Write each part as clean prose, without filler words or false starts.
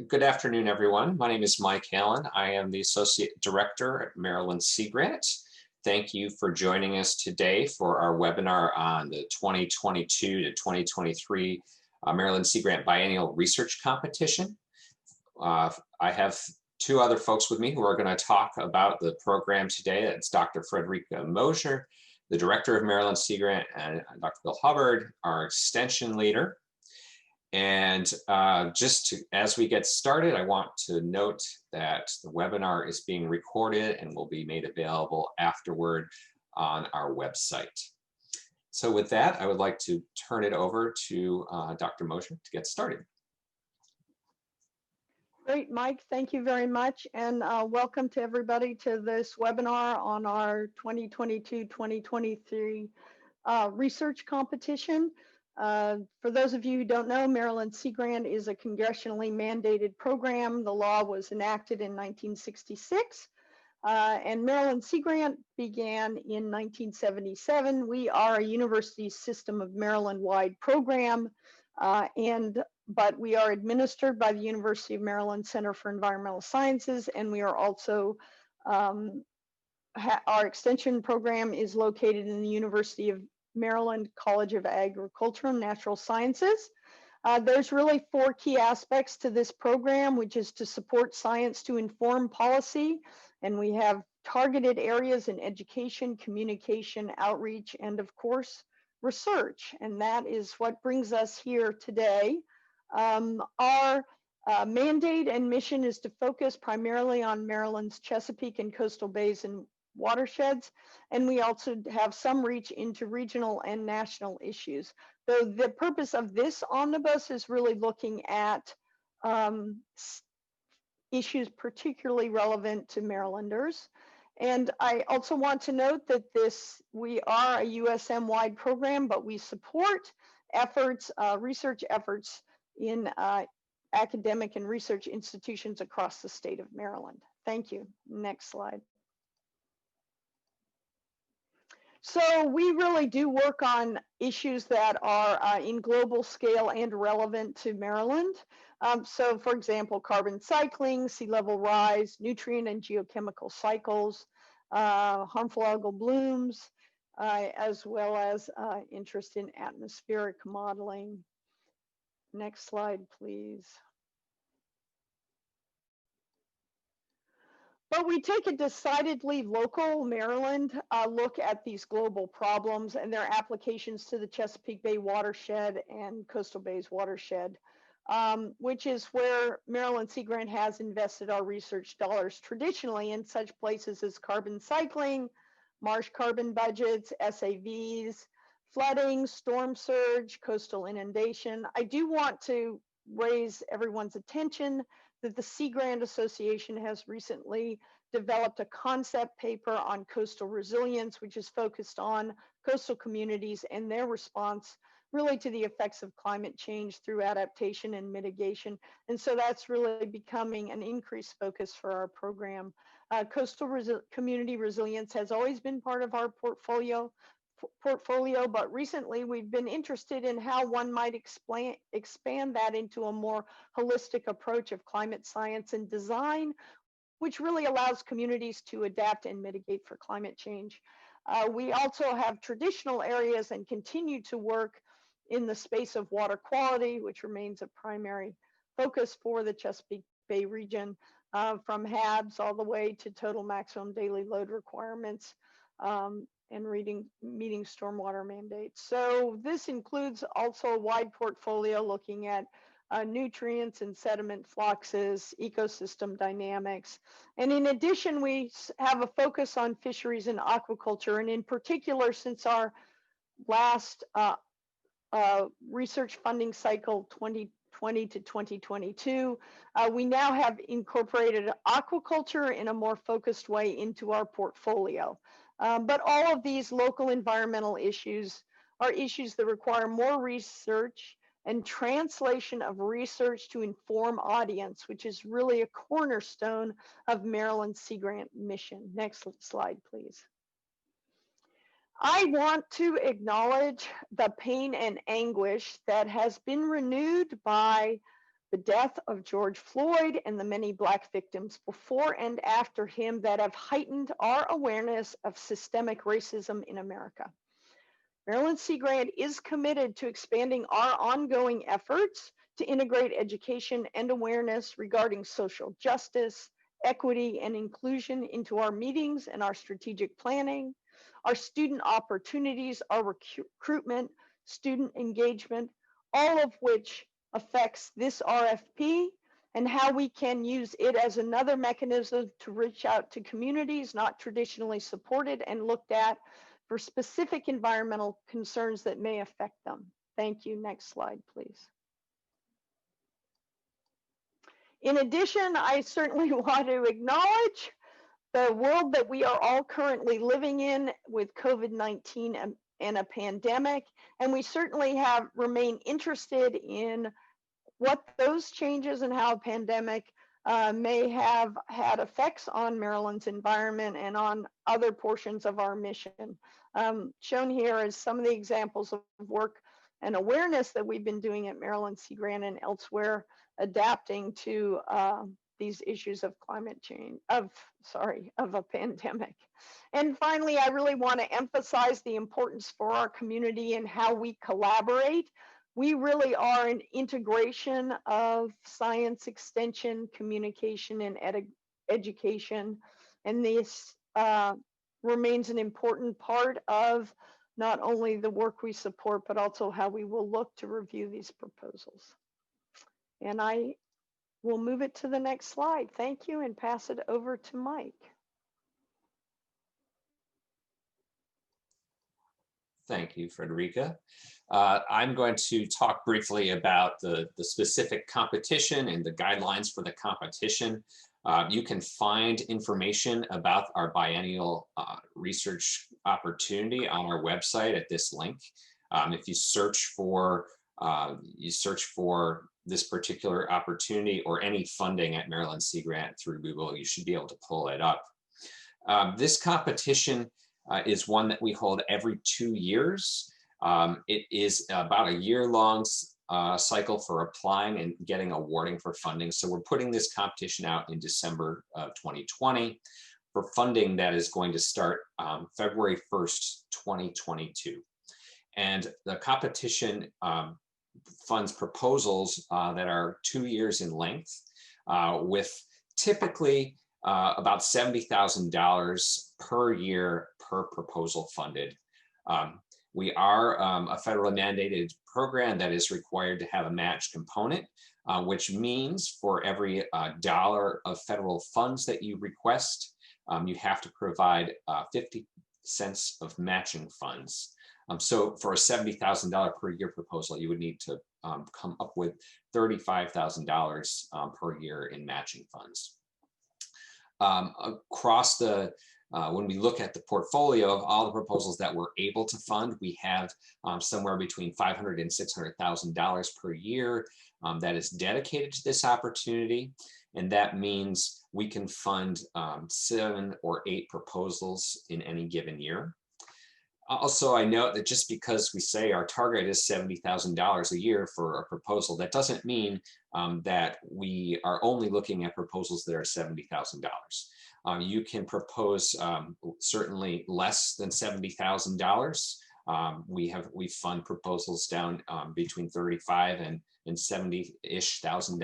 Good afternoon, everyone. My name is Mike Allen. I am the Associate Director at Maryland eSeaGrant. Thank you for joining us today for our webinar on the 2022 to 2023 Maryland eSeaGrant Biennial Research Competition. I have two other folks with me who are going to talk about the program today. That's Dr. Fredrika Moser, the Director of Maryland eSeaGrant, and Dr. Bill Hubbard, our Extension Leader. And as we get started, I want to note that the webinar is being recorded and will be made available afterward on our website. So with that, I would like to turn it over to Dr. Moser to get started. Great, Mike, thank you very much. And welcome to everybody to this webinar on our 2022-2023 research competition. For those of you who don't know, Maryland eSeaGrant is a congressionally mandated program. The law was enacted in 1966, and Maryland eSeaGrant began in 1977. We are a University System of Maryland-wide program, but we are administered by the University of Maryland Center for Environmental Sciences, and we are also, our extension program is located in the University of Maryland College of Agriculture and Natural Sciences. There's really four key aspects to this program, which is to support science to inform policy. And we have targeted areas in education, communication, outreach, and of course, research. And that is what brings us here today. Our mandate and mission is to focus primarily on Maryland's Chesapeake and coastal bays and watersheds, and we also have some reach into regional and national issues. So the purpose of this omnibus is really looking at issues particularly relevant to Marylanders. And I also want to note that we are a USM-wide program, but we support efforts, research efforts in academic and research institutions across the state of Maryland. Thank you. Next slide. So we really do work on issues that are in global scale and relevant to Maryland. So for example, carbon cycling, sea level rise, nutrient and geochemical cycles, harmful algal blooms, as well as interest in atmospheric modeling. Next slide, please. But we take a decidedly local Maryland look at these global problems and their applications to the Chesapeake Bay watershed and coastal bays watershed, which is where Maryland eSeaGrant has invested our research dollars traditionally in such places as carbon cycling, marsh carbon budgets, SAVs, flooding, storm surge, coastal inundation. I do want to raise everyone's attention that the eSeaGrant Association has recently developed a concept paper on coastal resilience, which is focused on coastal communities and their response really to the effects of climate change through adaptation and mitigation. And so that's really becoming an increased focus for our program. Coastal community resilience has always been part of our portfolio, but recently we've been interested in how one might expand that into a more holistic approach of climate science and design, which really allows communities to adapt and mitigate for climate change. We also have traditional areas and continue to work in the space of water quality, which remains a primary focus for the Chesapeake Bay region, from HABs all the way to total maximum daily load requirements, and meeting stormwater mandates. So this includes also a wide portfolio looking at nutrients and sediment fluxes, ecosystem dynamics. And in addition, we have a focus on fisheries and aquaculture. And in particular, since our last research funding cycle 2020 to 2022, we now have incorporated aquaculture in a more focused way into our portfolio. But all of these local environmental issues are issues that require more research and translation of research to inform audience, which is really a cornerstone of Maryland eSeaGrant mission. Next slide, please. I want to acknowledge the pain and anguish that has been renewed by the death of George Floyd and the many Black victims before and after him that have heightened our awareness of systemic racism in America. Maryland Sea Grant is committed to expanding our ongoing efforts to integrate education and awareness regarding social justice, equity, and inclusion into our meetings and our strategic planning, our student opportunities, our recruitment, student engagement, all of which affects this RFP and how we can use it as another mechanism to reach out to communities not traditionally supported and looked at for specific environmental concerns that may affect them. Thank you. Next slide, please. In addition, I certainly want to acknowledge the world that we are all currently living in with COVID-19 and a pandemic, and we certainly have remained interested in what those changes and how a pandemic may have had effects on Maryland's environment and on other portions of our mission. Shown here is some of the examples of work and awareness that we've been doing at Maryland Sea Grant and elsewhere, adapting to these issues of climate change, of a pandemic. And finally, I really want to emphasize the importance for our community and how we collaborate. We really are an integration of science, extension, communication, and education. And this remains an important part of not only the work we support, but also how we will look to review these proposals. And I will move it to the next slide. Thank you, and pass it over to Mike. Thank you, Fredrika. I'm going to talk briefly about the specific competition and the guidelines for the competition. You can find information about our biennial research opportunity on our website at this link. If you search for this particular opportunity or any funding at Maryland Sea Grant through Google, you should be able to pull it up. This competition is one that we hold every 2 years. It is about a year-long cycle for applying and getting awarding for funding. So we're putting this competition out in December of 2020 for funding that is going to start February 1st, 2022. And the competition funds proposals that are 2 years in length with typically about $70,000 per year per proposal funded. We are a federally mandated program that is required to have a match component, which means for every dollar of federal funds that you request, you have to provide 50 cents of matching funds. So for a $70,000 per year proposal, you would need to come up with $35,000 per year in matching funds. Across the when we look at the portfolio of all the proposals that we're able to fund, we have somewhere between $500,000 and $600,000 per year that is dedicated to this opportunity. And that means we can fund 7 or 8 proposals in any given year. Also, I note that just because we say our target is $70,000 a year for a proposal, that doesn't mean that we are only looking at proposals that are $70,000. You can propose certainly less than $70,000. We fund proposals down between $35,000 and $70-ish thousand.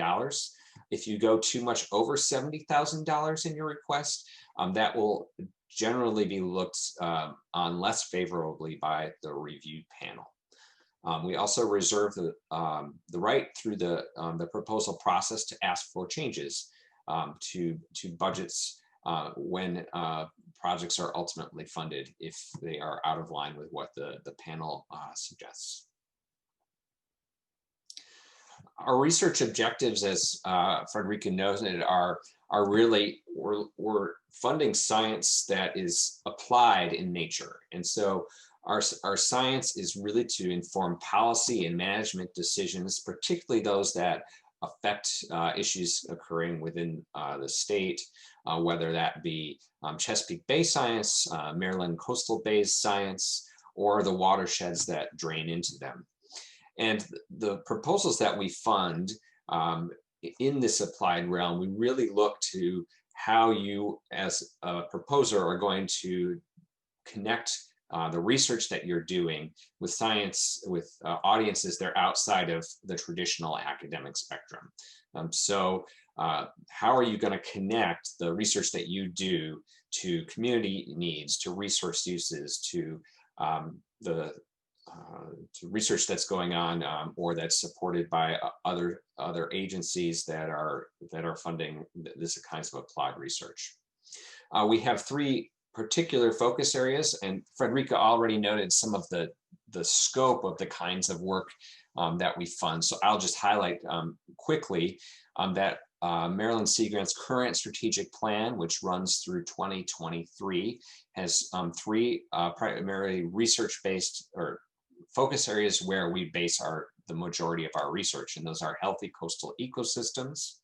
If you go too much over $70,000 in your request, that will generally be looked on less favorably by the review panel. We also reserve the right through the proposal process to ask for changes to budgets when projects are ultimately funded if they are out of line with what the panel suggests. Our research objectives, as Fredrika noted, are really, we're funding science that is applied in nature. And so our science is really to inform policy and management decisions, particularly those that affect issues occurring within the state, whether that be Chesapeake Bay science, Maryland coastal bays science, or the watersheds that drain into them. And the proposals that we fund in this applied realm, we really look to how you as a proposer are going to connect the research that you're doing with science, with audiences that are outside of the traditional academic spectrum. So how are you going to connect the research that you do to community needs, to resource uses, to the to research that's going on or that's supported by other agencies that are funding this kinds of applied research. We have three particular focus areas, and Fredrika already noted some of the scope of the kinds of work that we fund. So I'll just highlight quickly that Maryland eSeaGrant's current strategic plan, which runs through 2023, has three primarily research-based or focus areas where we base the majority of our research, and those are healthy coastal ecosystems,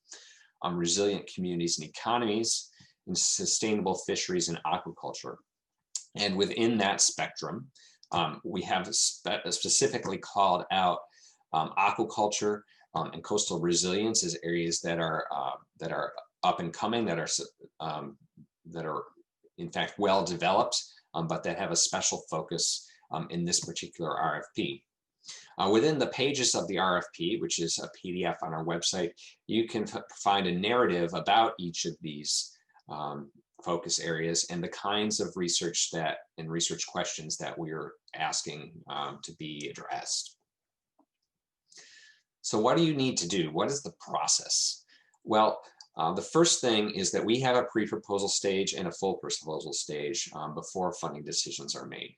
resilient communities and economies, and sustainable fisheries and aquaculture. And within that spectrum, we have specifically called out aquaculture and coastal resilience as areas that are up and coming, that are in fact well developed, but that have a special focus in this particular RFP. Within the pages of the RFP, which is a PDF on our website, you can find a narrative about each of these focus areas and the kinds of research and research questions that we're asking to be addressed. So what do you need to do? What is the process? Well, the first thing is that we have a pre-proposal stage and a full proposal stage before funding decisions are made.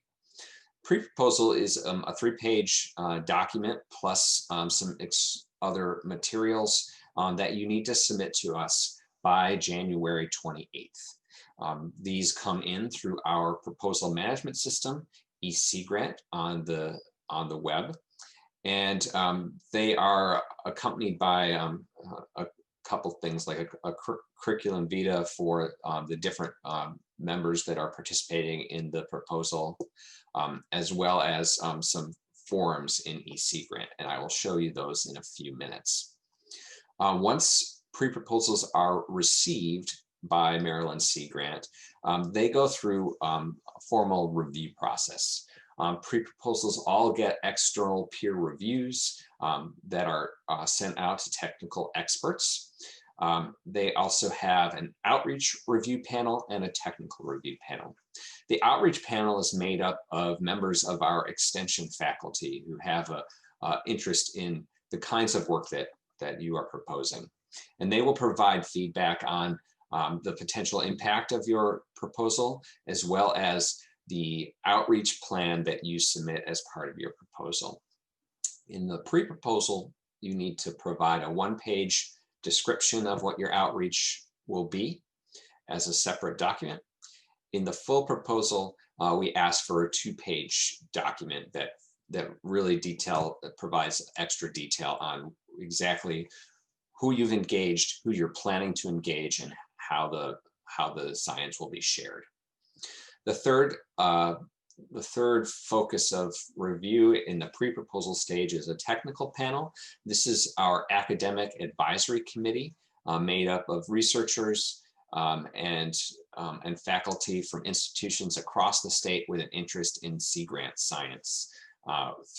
Pre-proposal is a 3-page document plus some other materials that you need to submit to us by January 28th. These come in through our proposal management system, eSeaGrant, on the web, and they are accompanied by a couple things like a curriculum vitae for the different members that are participating in the proposal, as well as some forums in eSeaGrant, and I will show you those in a few minutes. Once pre-proposals are received by Maryland eSeaGrant, they go through a formal review process. Pre-proposals all get external peer reviews that are sent out to technical experts. They also have an outreach review panel and a technical review panel. The outreach panel is made up of members of our extension faculty who have an interest in the kinds of work that you are proposing. And they will provide feedback on the potential impact of your proposal, as well as the outreach plan that you submit as part of your proposal. In the pre-proposal, you need to provide a 1-page description of what your outreach will be as a separate document. In the full proposal, we ask for a 2-page document that really provides extra detail on exactly who you've engaged, who you're planning to engage, and how the science will be shared. The third focus of review in the pre-proposal stage is a technical panel. This is our academic advisory committee made up of researchers and faculty from institutions across the state with an interest in eSeaGrant science.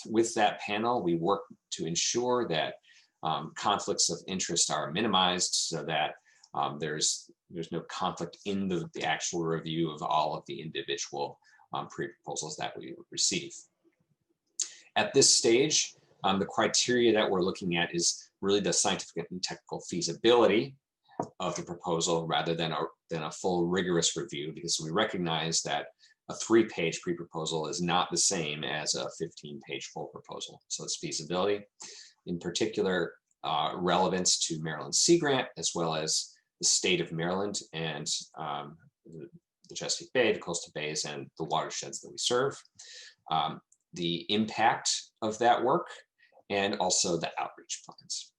With that panel, we work to ensure that conflicts of interest are minimized so that there's no conflict in the actual review of all of the individual pre-proposals that we receive. At this stage, the criteria that we're looking at is really the scientific and technical feasibility of the proposal rather than a full rigorous review, because we recognize that a 3-page pre-proposal is not the same as a 15-page full proposal. So it's feasibility, in particular relevance to Maryland eSeaGrant, as well as the state of Maryland and the Chesapeake Bay, the coastal bays, and the watersheds that we serve, the impact of that work, and also the outreach plans.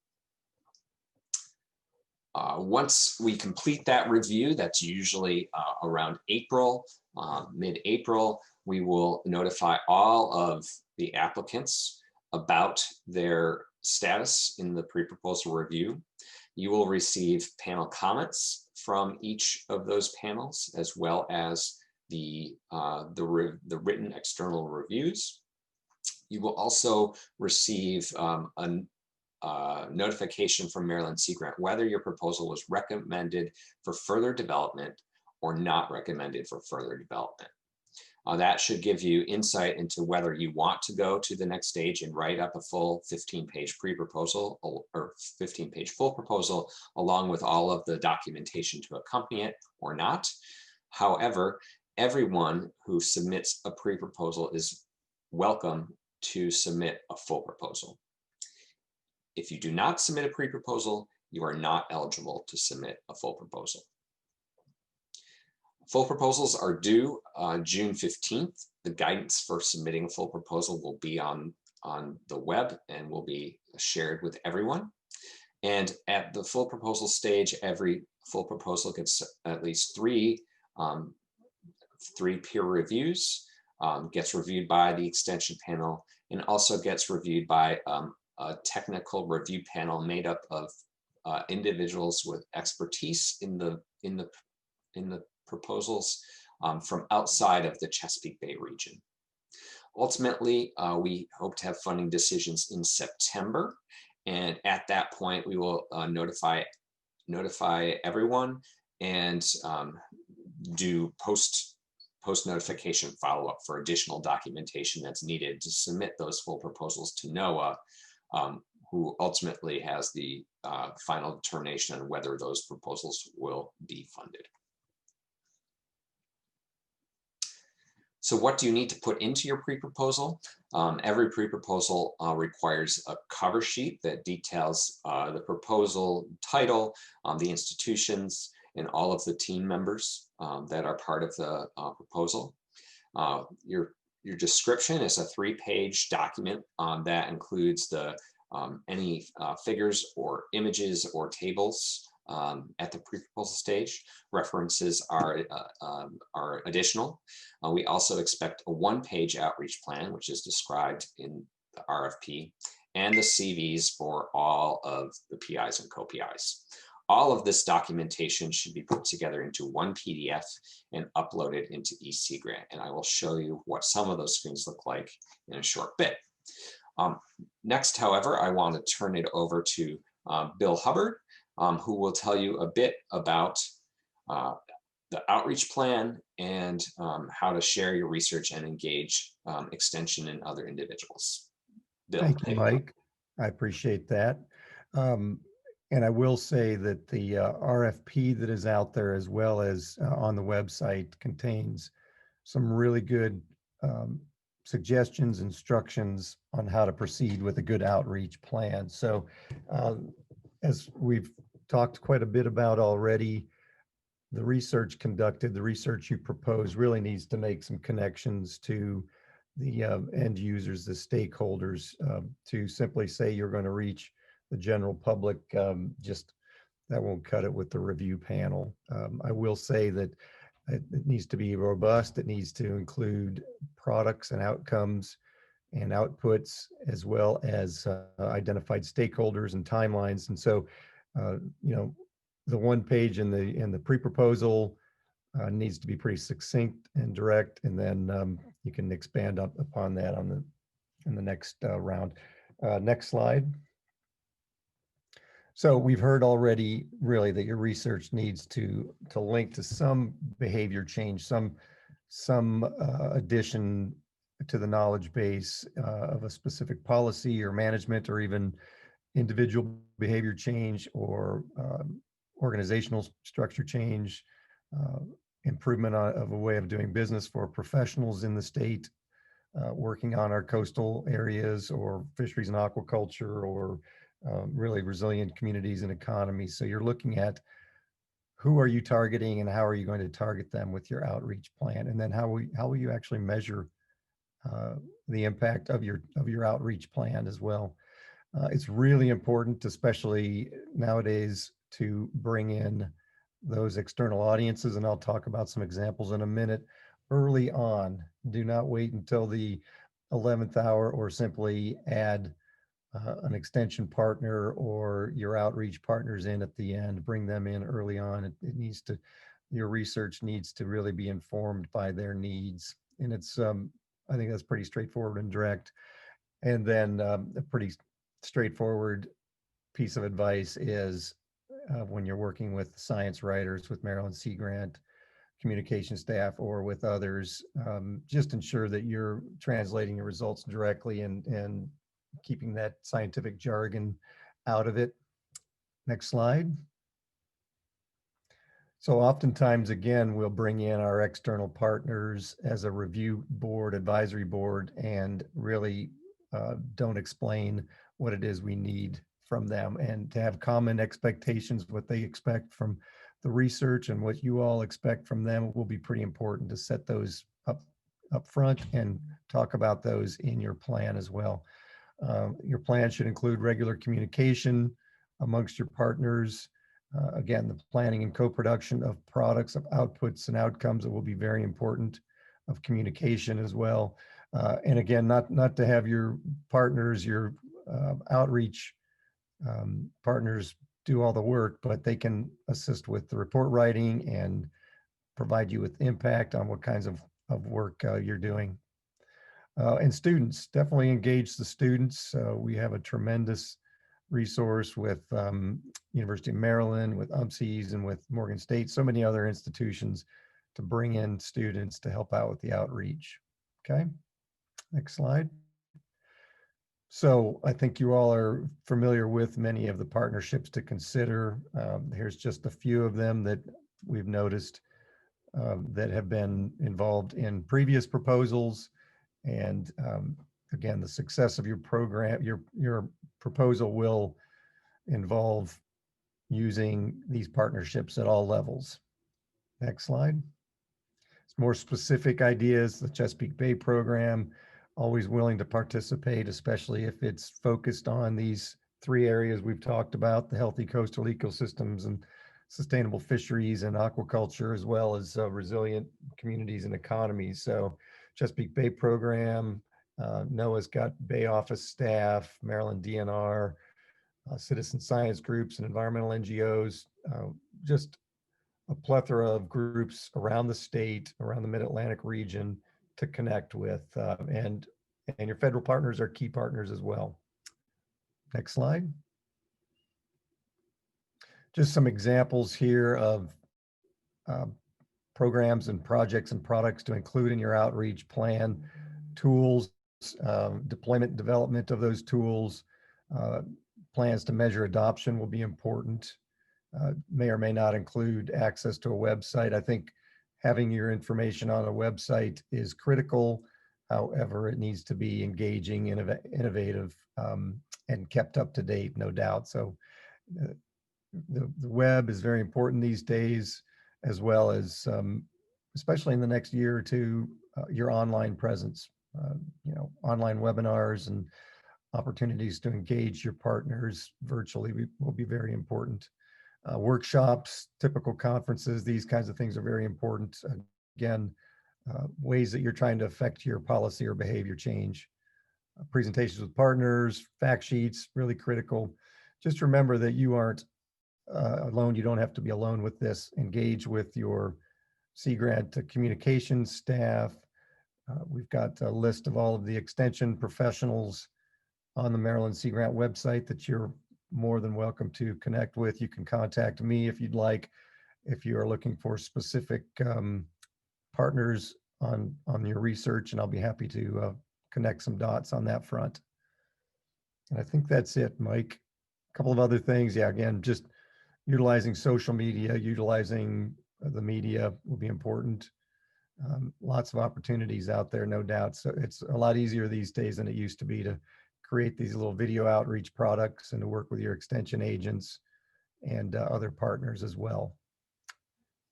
Once we complete that review, that's usually around April, mid-April, we will notify all of the applicants about their status in the pre-proposal review. You will receive panel comments from each of those panels, as well as the written external reviews. You will also receive a notification from Maryland eSeaGrant whether your proposal was recommended for further development or not recommended for further development. That should give you insight into whether you want to go to the next stage and write up a full 15-page pre-proposal or 15-page full proposal, along with all of the documentation to accompany it, or not. However, everyone who submits a pre-proposal is welcome to submit a full proposal. If you do not submit a pre-proposal, you are not eligible to submit a full proposal. Full proposals are due June 15th. The guidance for submitting a full proposal will be on the web and will be shared with everyone. And at the full proposal stage, every full proposal gets at least three peer reviews, gets reviewed by the extension panel, and also gets reviewed by a technical review panel made up of individuals with expertise in the proposals from outside of the Chesapeake Bay region. Ultimately, we hope to have funding decisions in September, and at that point, we will notify everyone and do post notification follow-up for additional documentation that's needed to submit those full proposals to NOAA, who ultimately has the final determination on whether those proposals will be funded. So what do you need to put into your pre-proposal? Every pre-proposal requires a cover sheet that details the proposal title, the institutions, and all of the team members that are part of the proposal. Your description is a 3-page document that includes any figures or images or tables at the pre-proposal stage. References are additional. We also expect a 1-page outreach plan, which is described in the RFP, and the CVs for all of the PIs and co-PIs. All of this documentation should be put together into one PDF and uploaded into eSeaGrant. And I will show you what some of those screens look like in a short bit. Next, however, I want to turn it over to Bill Hubbard, who will tell you a bit about the outreach plan and how to share your research and engage extension and other individuals. Bill. Thank you, Mike. I appreciate that. And I will say that the RFP that is out there, as well as on the website, contains some really good suggestions, instructions on how to proceed with a good outreach plan. So as we've talked quite a bit about already, the research conducted, the research you propose really needs to make some connections to the end users, the stakeholders. To simply say you're going to reach the general public, just that won't cut it with the review panel. I will say that it needs to be robust. It needs to include products and outcomes and outputs, as well as identified stakeholders and timelines. And so, you know, the 1 page in the pre-proposal needs to be pretty succinct and direct, and then you can expand upon that in the next round. Next slide. So we've heard already really that your research needs to link to some behavior change, some addition to the knowledge base of a specific policy or management, or even individual behavior change, or organizational structure change, improvement of a way of doing business for professionals in the state, working on our coastal areas, or fisheries and aquaculture, or really resilient communities and economies. So you're looking at who are you targeting and how are you going to target them with your outreach plan, and then how will you actually measure the impact of your outreach plan as well. It's really important, especially nowadays, to bring in those external audiences, and I'll talk about some examples in a minute, early on. Do not wait until the 11th hour, or simply add an extension partner or your outreach partners in at the end, bring them in early on. It needs to, your research needs to really be informed by their needs. And it's, I think that's pretty straightforward and direct. And then a pretty straightforward piece of advice is when you're working with science writers, with Maryland eSeaGrant, communication staff, or with others, just ensure that you're translating your results directly and keeping that scientific jargon out of it. Next slide. So oftentimes, again, we'll bring in our external partners as a review board, advisory board, and really don't explain what it is we need from them, and to have common expectations, what they expect from the research and what you all expect from them will be pretty important to set those up front and talk about those in your plan as well. Your plan should include regular communication amongst your partners. Again, the planning and co-production of products, of outputs and outcomes, that will be very important, of communication as well. And again, not to have your partners, your outreach partners do all the work, but they can assist with the report writing and provide you with impact on what kinds of work you're doing. And students, definitely engage the students. We have a tremendous resource with University of Maryland, with UMCs, and with Morgan State, so many other institutions to bring in students to help out with the outreach. Okay, next slide. So I think you all are familiar with many of the partnerships to consider. Here's just a few of them that we've noticed that have been involved in previous proposals. And again, the success of your program, your proposal will involve using these partnerships at all levels. Next slide. More specific ideas, the Chesapeake Bay program, always willing to participate, especially if it's focused on these three areas we've talked about: the healthy coastal ecosystems and sustainable fisheries and aquaculture, as well as resilient communities and economies. So Chesapeake Bay program, NOAA's got Bay office staff, Maryland DNR, citizen science groups and environmental NGOs, just a plethora of groups around the state, around the Mid-Atlantic region to connect with, and your federal partners are key partners as well. Next slide. Just some examples here of programs and projects and products to include in your outreach plan: tools, deployment, development of those tools, plans to measure adoption will be important. May or may not include access to a website. I think having your information on a website is critical. However, it needs to be engaging, innovative, and kept up to date, no doubt. So the web is very important these days, as well as, especially in the next year or two, your online presence. Online webinars and opportunities to engage your partners virtually will be very important. Workshops, typical conferences, these kinds of things are very important. Again, ways that you're trying to affect your policy or behavior change. Presentations with partners, fact sheets, really critical. Just remember that you aren't alone. You don't have to be alone with this. Engage with your eSeaGrant communications staff. We've got a list of all of the extension professionals on the Maryland eSeaGrant website that you're more than welcome to connect with. You can contact me if you'd like, if you are looking for specific partners on your research, and I'll be happy to connect some dots on that front. And I think that's it, Mike. A couple of other things. Yeah, again, just utilizing social media, utilizing the media will be important. Lots of opportunities out there, no doubt. So it's a lot easier these days than it used to be to create these little video outreach products and to work with your extension agents and other partners as well.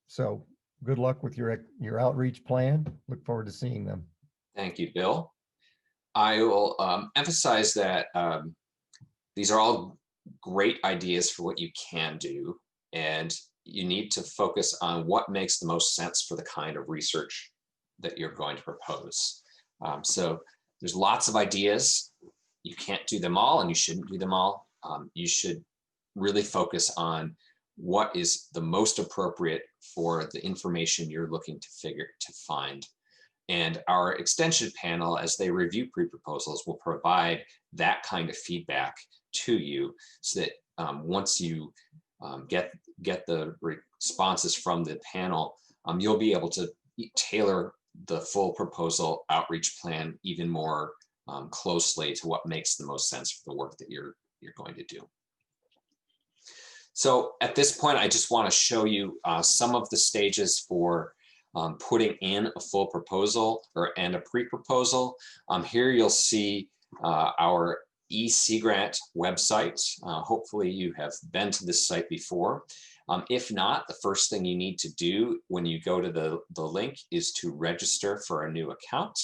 So good luck with your outreach plan. Look forward to seeing them. Thank you, Bill. I will emphasize that these are all great ideas for what you can do, and you need to focus on what makes the most sense for the kind of research that you're going to propose. So there's lots of ideas. you can't do them all and you shouldn't do them all. You should really focus on what is the most appropriate for the information you're looking to find. And our extension panel, as they review pre-proposals, will provide that kind of feedback to you so that once you get the responses from the panel, you'll be able to tailor the full proposal outreach plan even more closely to what makes the most sense for the work that you're going to do. So at this point, I just want to show you some of the stages for putting in a full proposal and a pre-proposal. Here you'll see our eSeaGrant website. Hopefully you have been to this site before. If not, the first thing you need to do when you go to the link is to register for a new account.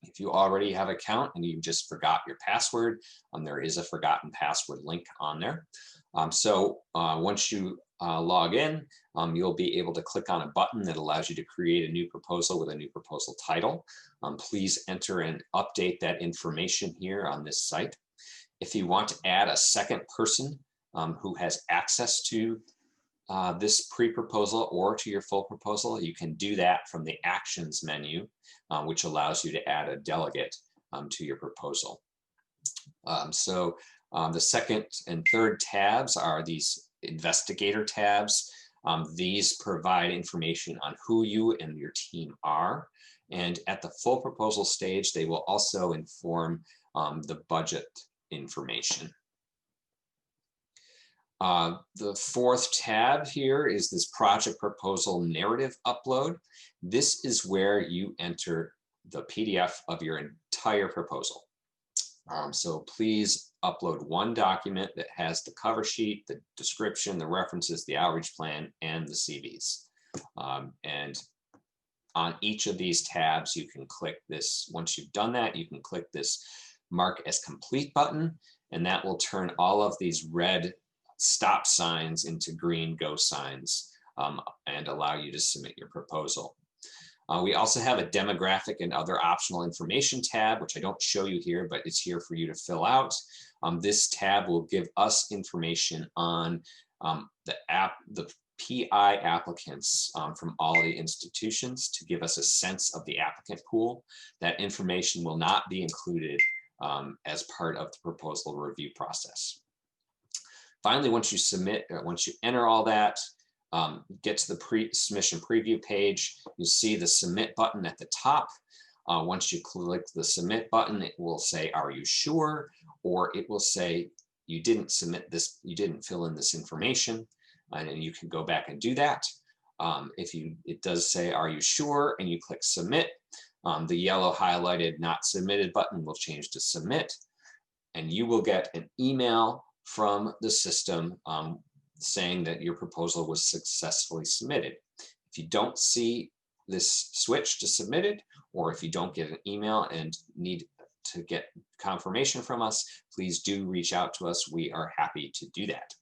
If you already have an account and you just forgot your password, there is a forgotten password link on there. Once you log in, you'll be able to click on a button that allows you to create a new proposal with a new proposal title. Please enter and update that information here on this site. If you want to add a second person who has access to this pre-proposal or to your full proposal, you can do that from the Actions menu, which allows you to add a delegate to your proposal. The second and third tabs are these investigator tabs. These provide information on who you and your team are. And at the full proposal stage, they will also inform the budget information. The fourth tab here is this project proposal narrative upload. This is where you enter the PDF of your entire proposal. So please upload one document that has the cover sheet, the description, the references, the outreach plan, and the CVs. And on each of these tabs, you can click this. Once you've done that, you can click this Mark as Complete button, and that will turn all of these red stop signs into green go signs and allow you to submit your proposal. We also have a demographic and other optional information tab, which I don't show you here, but it's here for you to fill out. This tab will give us information on the PI applicants from all the institutions to give us a sense of the applicant pool. That information will not be included as part of the proposal review process. Finally, once you enter all that, get to the pre-submission preview page, you see the submit button at the top. Once you click the submit button, it will say, "Are you sure?" Or it will say, "You didn't submit this, you didn't fill in this information," and then you can go back and do that. It does say, "Are you sure?" and you click submit, the yellow highlighted not submitted button will change to submit, and you will get an email from the system saying that your proposal was successfully submitted. If you don't see this switch to submitted, or if you don't get an email and need to get confirmation from us, please do reach out to us. We are happy to do that.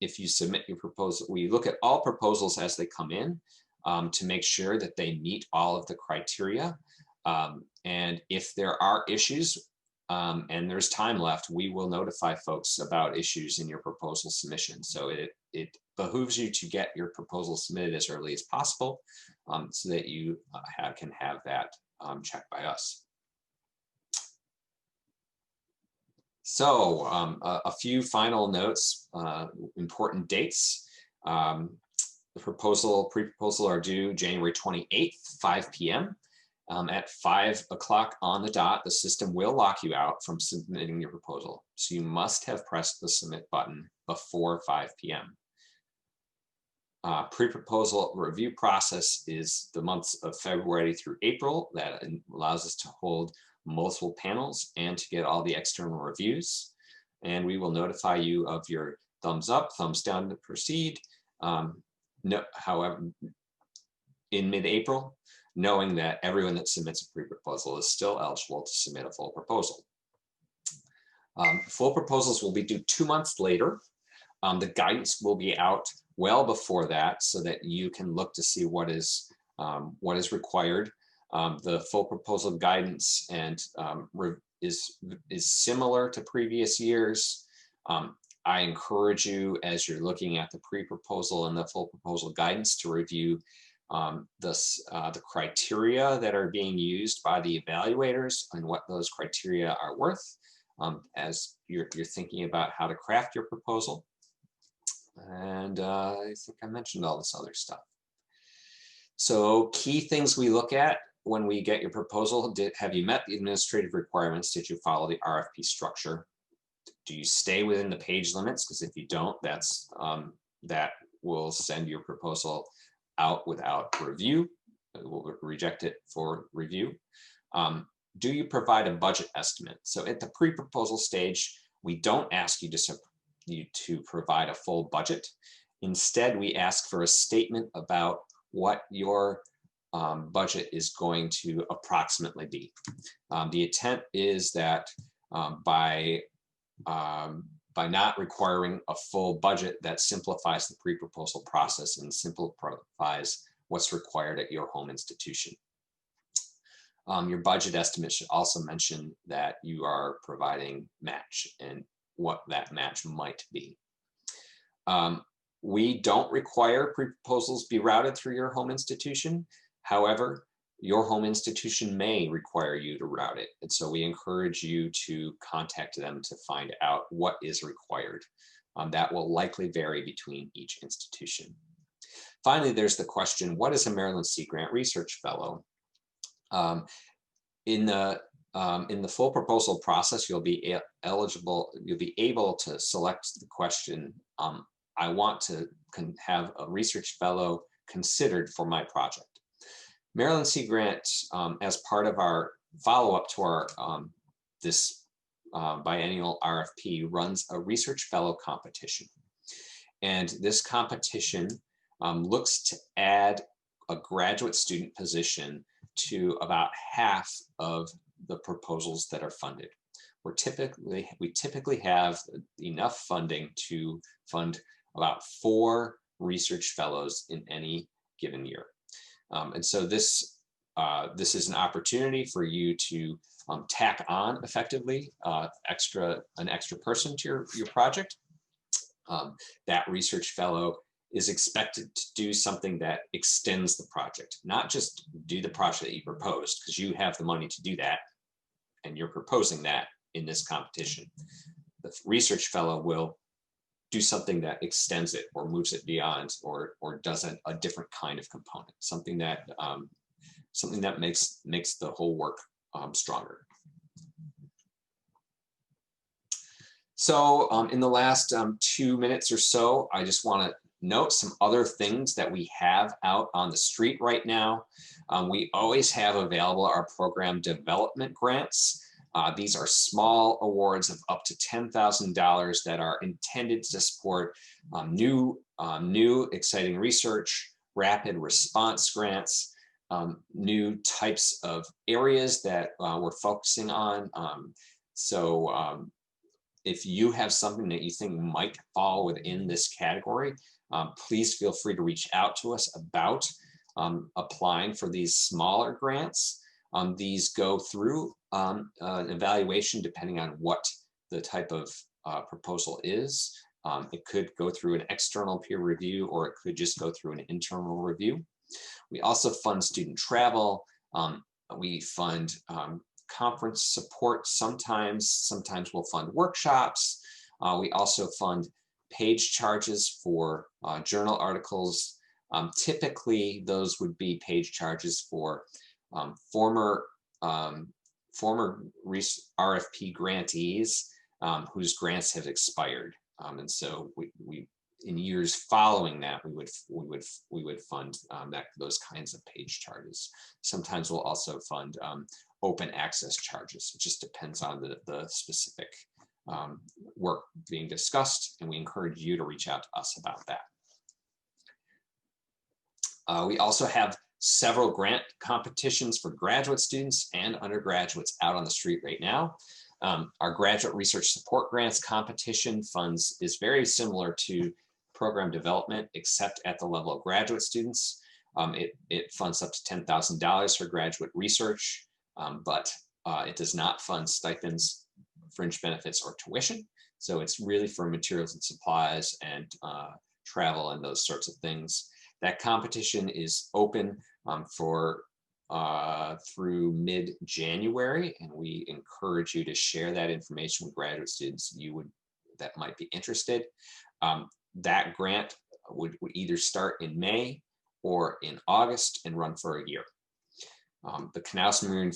If you submit your proposal, we look at all proposals as they come in to make sure that they meet all of the criteria. And if there are issues, and there's time left, we will notify folks about issues in your proposal submission. So it behooves you to get your proposal submitted as early as possible so that you can have that checked by us. So a few final notes, important dates. The pre-proposal are due January 28th, 5 p.m. At 5 o'clock on the dot, the system will lock you out from submitting your proposal. So you must have pressed the submit button before 5 p.m. Pre-proposal review process is the months of February through April. That allows us to hold multiple panels and to get all the external reviews. And we will notify you of your thumbs up, thumbs down to proceed. However, in mid-April, knowing that everyone that submits a pre-proposal is still eligible to submit a full proposal. Full proposals will be due 2 months later. The guidance will be out well before that so that you can look to see what is required. The full proposal guidance and is similar to previous years. I encourage you, as you're looking at the pre-proposal and the full proposal guidance, to review the criteria that are being used by the evaluators and what those criteria are worth as you're thinking about how to craft your proposal. And I think I mentioned all this other stuff. So key things we look at when we get your proposal: have you met the administrative requirements? Did you follow the RFP structure? Do you stay within the page limits? Because if you don't, that will send your proposal out without review. We'll reject it for review. Do you provide a budget estimate? So at the pre-proposal stage, we don't ask you to provide a full budget. Instead, we ask for a statement about what your budget is going to approximately be. The intent is that by not requiring a full budget, that simplifies the pre-proposal process and simplifies what's required at your home institution. Your budget estimate should also mention that you are providing match and what that match might be. We don't require pre-proposals be routed through your home institution. However, your home institution may require you to route it. And so we encourage you to contact them to find out what is required. That will likely vary between each institution. Finally, there's the question, what is a Maryland eSeaGrant Research Fellow? In the full proposal process, you'll be able to select the question, I want to have a research fellow considered for my project. Maryland eSeaGrant, as part of our follow-up to our this biennial RFP, runs a research fellow competition. And this competition looks to add a graduate student position to about half of the proposals that are funded. We typically have enough funding to fund about 4 research fellows in any given year. And so this is an opportunity for you to tack on effectively an extra person to your project. That research fellow is expected to do something that extends the project, not just do the project that you proposed, because you have the money to do that and you're proposing that in this competition. The research fellow will do something that extends it or moves it beyond or does a different kind of component, something that makes the whole work stronger. So in the last 2 minutes or so, I just want to note some other things that we have out on the street right now. We always have available our program development grants. These are small awards of up to $10,000 that are intended to support new exciting research, rapid response grants, new types of areas that we're focusing on. If you have something that you think might fall within this category, please feel free to reach out to us about applying for these smaller grants. These go through an evaluation depending on what the type of proposal is. It could go through an external peer review, or it could just go through an internal review. We also fund student travel. We fund conference support sometimes we'll fund workshops. We also fund page charges for journal articles. Typically, those would be page charges for former RFP grantees whose grants have expired, and so we in years following that we would fund those kinds of page charges. Sometimes we'll also fund open access charges. It just depends on the specific work being discussed, and we encourage you to reach out to us about that. We also have several grant competitions for graduate students and undergraduates out on the street right now. Our graduate research support grants competition is very similar to program development, except at the level of graduate students. It funds up to $10,000 for graduate research, but It does not fund stipends, fringe benefits, or tuition. So it's really for materials and supplies and travel and those sorts of things. That competition is open through mid-January, and we encourage you to share that information with graduate students that might be interested. That grant would either start in May or in August and run for a year. The Canals Marine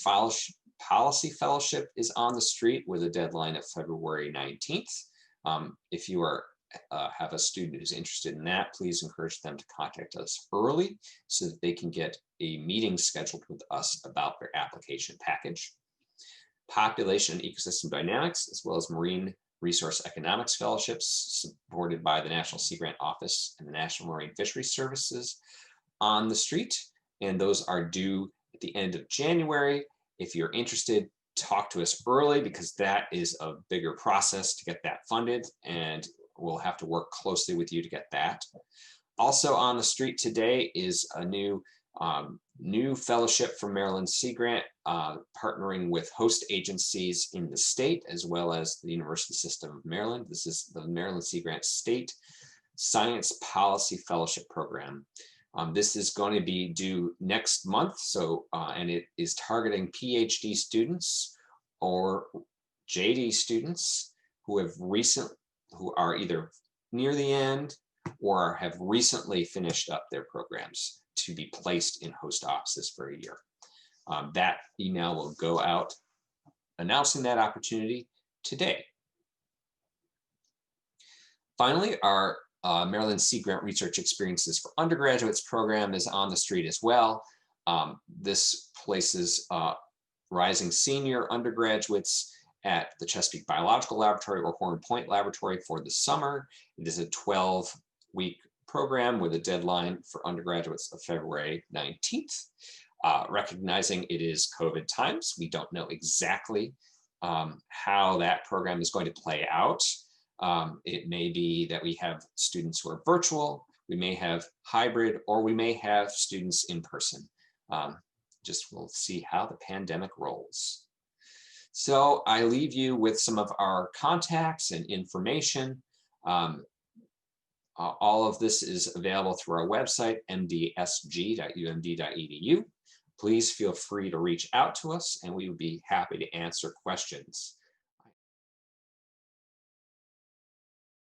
Policy Fellowship is on the street with a deadline of February 19th. If you have a student who's interested in that, please encourage them to contact us early so that they can get a meeting scheduled with us about their application package. Population and Ecosystem Dynamics, as well as Marine Resource Economics Fellowships, supported by the National Sea Grant Office and the National Marine Fisheries Services, on the street, and those are due at the end of January. If you're interested, talk to us early, because that is a bigger process to get that funded, and we'll have to work closely with you to get that. Also on the street today is a new fellowship from Maryland eSeaGrant, partnering with host agencies in the state as well as the University System of Maryland. This is the Maryland eSeaGrant State Science Policy Fellowship Program. This is going to be due next month, and it is targeting PhD students or JD students who are either near the end or have recently finished up their programs to be placed in host offices for a year. That email will go out announcing that opportunity today. Finally, our Maryland eSeaGrant Research Experiences for Undergraduates program is on the street as well. This places rising senior undergraduates at the Chesapeake Biological Laboratory or Horn Point Laboratory for the summer. It is a 12-week program with a deadline for undergraduates of February 19th. Recognizing it is COVID times, we don't know exactly how that program is going to play out. It may be that we have students who are virtual, we may have hybrid, or we may have students in person. Just we'll see how the pandemic rolls. So I leave you with some of our contacts and information. All of this is available through our website, mdsg.umd.edu. Please feel free to reach out to us, and we would be happy to answer questions.